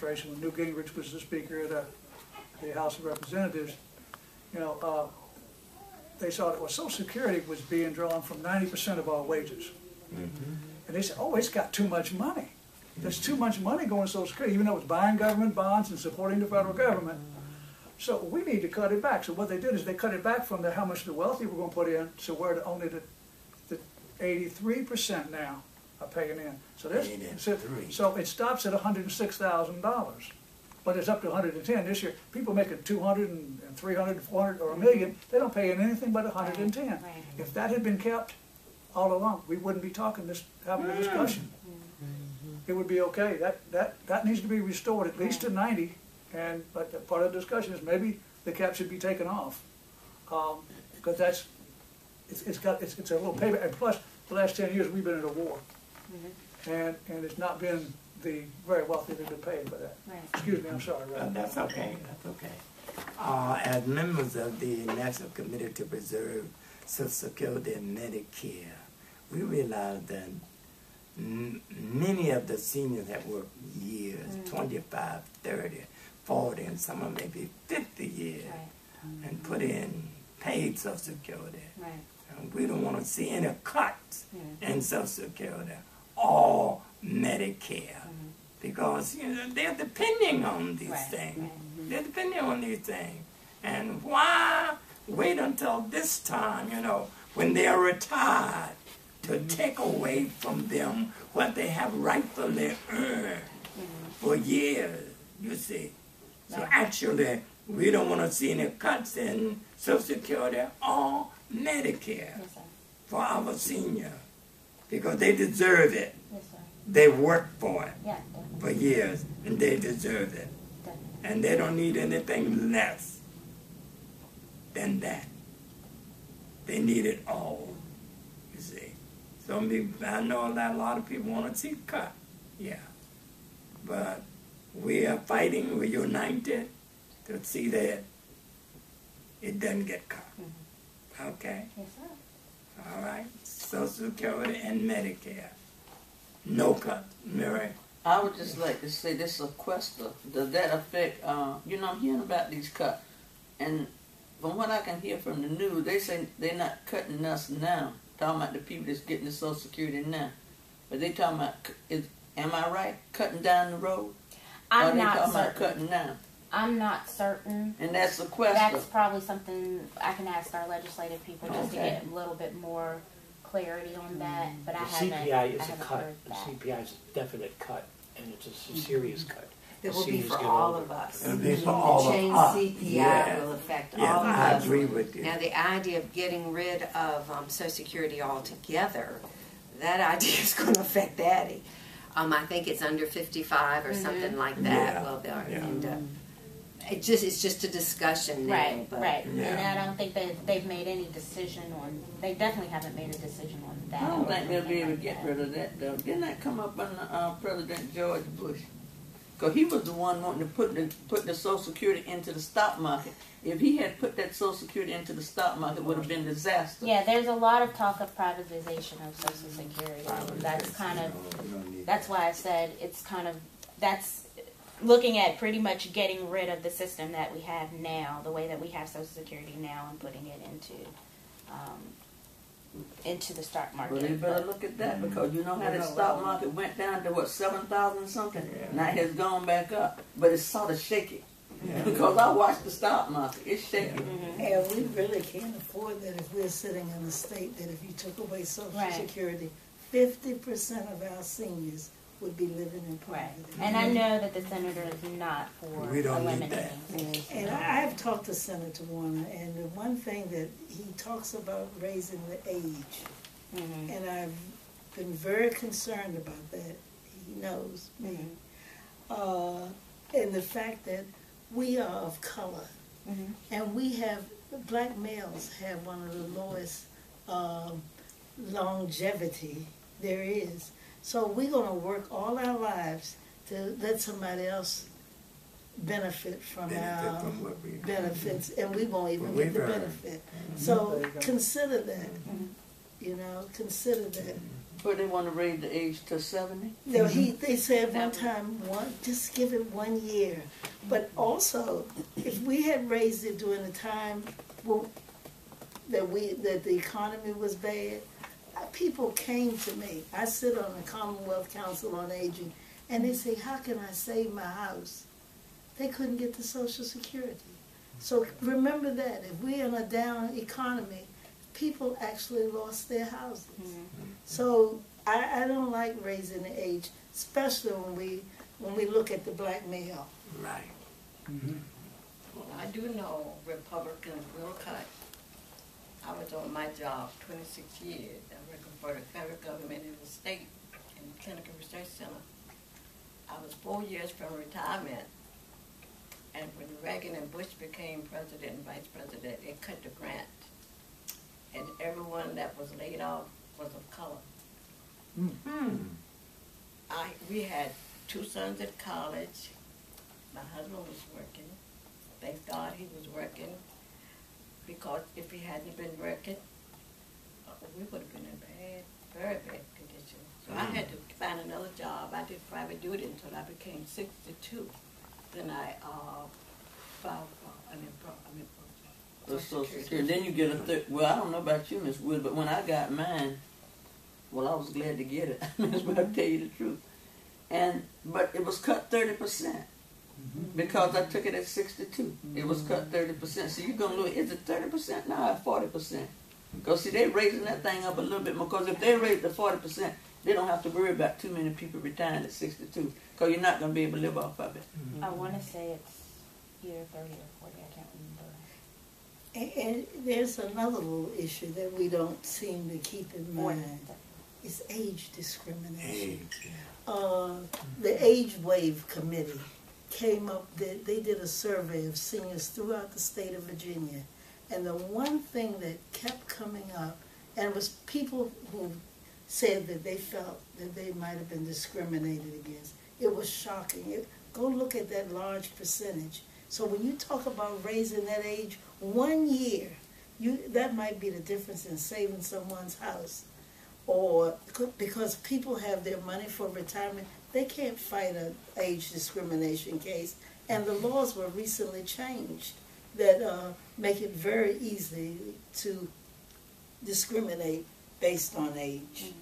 administration, when Newt Gingrich was the Speaker of the House of Representatives, you know, they saw that Social Security was being drawn from 90% of our wages. And they said, oh, it's got too much money. There's too much money going to Social Security, even though it's buying government bonds and supporting the federal government. So we need to cut it back. So what they did is they cut it back from how much the wealthy were going to put in to where only the 83% now are paying in. So so it stops at $106,000, but it's up to 110 this year. People making 200 and 300, 400, or $1 million, they don't pay in anything but 110. Right. If that had been kept all along, we wouldn't be talking this, having a discussion. It would be okay. That needs to be restored at least to 90. And but part of the discussion is maybe the cap should be taken off, because it's a little payback. And plus, the last 10 years we've been in a war, and it's not been the very wealthy that have paid for that. Right. Excuse me, I'm sorry. Right? That's okay. That's okay. As members of the National Committee to Preserve Social Security and Medicare, we realize that many of the seniors have worked years, 25, 30, 40, and some of them maybe 50 years, and put in paid Social Security. Right. And we don't want to see any cuts in Social Security or Medicare, because you know they're depending on these things. They're depending on these things. And why wait until this time, you know, when they are retired, to take away from them what they have rightfully earned for years, you see. So actually, we don't want to see any cuts in Social Security or Medicare for our seniors, because they deserve it. They worked for it for years, and they deserve it. And they don't need anything less than that. They need it all, you see. So I know that a lot of people want to see cut, but we are fighting, we're united to see that it doesn't get cut. Okay? Yes, sir. All right. Social Security and Medicare. No cut. Mary? I would just like to say this is a question. Does that affect, you know, I'm hearing about these cuts. And from what I can hear from the news, they say they're not cutting us now. Talking about the people that's getting the Social Security now. But they talking about, am I right, cutting down the road? I'm not talking certain. About cutting down? I'm not certain. And that's the question. That's probably something I can ask our legislative people just to get a little bit more clarity on that. But the I haven't. CPI is a cut. The CPI is a definite cut, and it's a serious cut. It will be for all of us. It will be for all the of us. CPI will affect all of I us. agree with you. Now, the idea of getting rid of Social Security altogether, that idea is going to affect Daddy. I think it's under 55 or something like that. Well, and it's just a discussion now. Right, right. And I don't think they've made any decision on. They definitely haven't made a decision on that. I don't think they'll be able to get rid of that, though. Didn't that come up under President George Bush? Because he was the one wanting to put the Social Security into the stock market. If he had put that Social Security into the stock market, it would have been a disaster. Yeah, there's a lot of talk of privatization of Social Security. That's why I said it's kind of, that's looking at pretty much getting rid of the system that we have now, the way that we have Social Security now, and putting it into the stock market. But you better look at that, because you know how the stock market went down to what, 7,000 something? Now it has gone back up, but it's sort of shaky. Because I watched the stock market, it's shaky. And we really can't afford that if we're sitting in a state that if you took away Social Security, 50% of our seniors would be living in poverty. And I know that the senator is not for eliminating. And I've talked to Senator Warner, and the one thing that he talks about raising the age, and I've been very concerned about that. He knows me. And the fact that we are of color, and we have, black males have one of the lowest longevity there is. So we're going to work all our lives to let somebody else benefit from our benefits, and we won't even get the benefit. So consider that, you know, consider that. But they want to raise the age to 70? No, they said one time, just give it 1 year. But also, if we had raised it during the time that the economy was bad, people came to me. I sit on the Commonwealth Council on Aging, and they say, how can I save my house? They couldn't get the Social Security. So remember that. If we're in a down economy, people actually lost their houses. So I don't like raising the age, especially when we look at the black male. Right. I do know Republicans will cut. I was on my job 26 years. I working for the federal government in the state in the Clinical Research Center. I was 4 years from retirement. And when Reagan and Bush became president and vice president, they cut the grant. And everyone that was laid off was of color. We had 2 sons at college. My husband was working. Thank God he was working, because if he hadn't been working, we would have been in bad, very bad condition. So I had to find another job. I did private duty until I became 62. Then I filed for unemployment. Social Security. Then you get a well, I don't know about you, Miss Wood, but when I got mine, well, I was glad to get it. That's what I'll tell you the truth. But it was cut 30%. Because I took it at 62. It was cut 30%. So you're going to look, is it 30% now or 40%? Because, see, they're raising that thing up a little bit more. Because if they raise the 40%, they don't have to worry about too many people retiring at 62. Because you're not going to be able to live off of it. I want to say it's either 30 or 40. I can't remember. And there's another little issue that we don't seem to keep in mind. It's age discrimination. The Age Wave Committee came up, they did a survey of seniors throughout the state of Virginia. And the one thing that kept coming up, and it was people who said that they felt that they might have been discriminated against. It was shocking. Go look at that large percentage. So when you talk about raising that age 1 year, that might be the difference in saving someone's house. Or because people have their money for retirement, they can't fight an age discrimination case. And the laws were recently changed that make it very easy to discriminate based on age.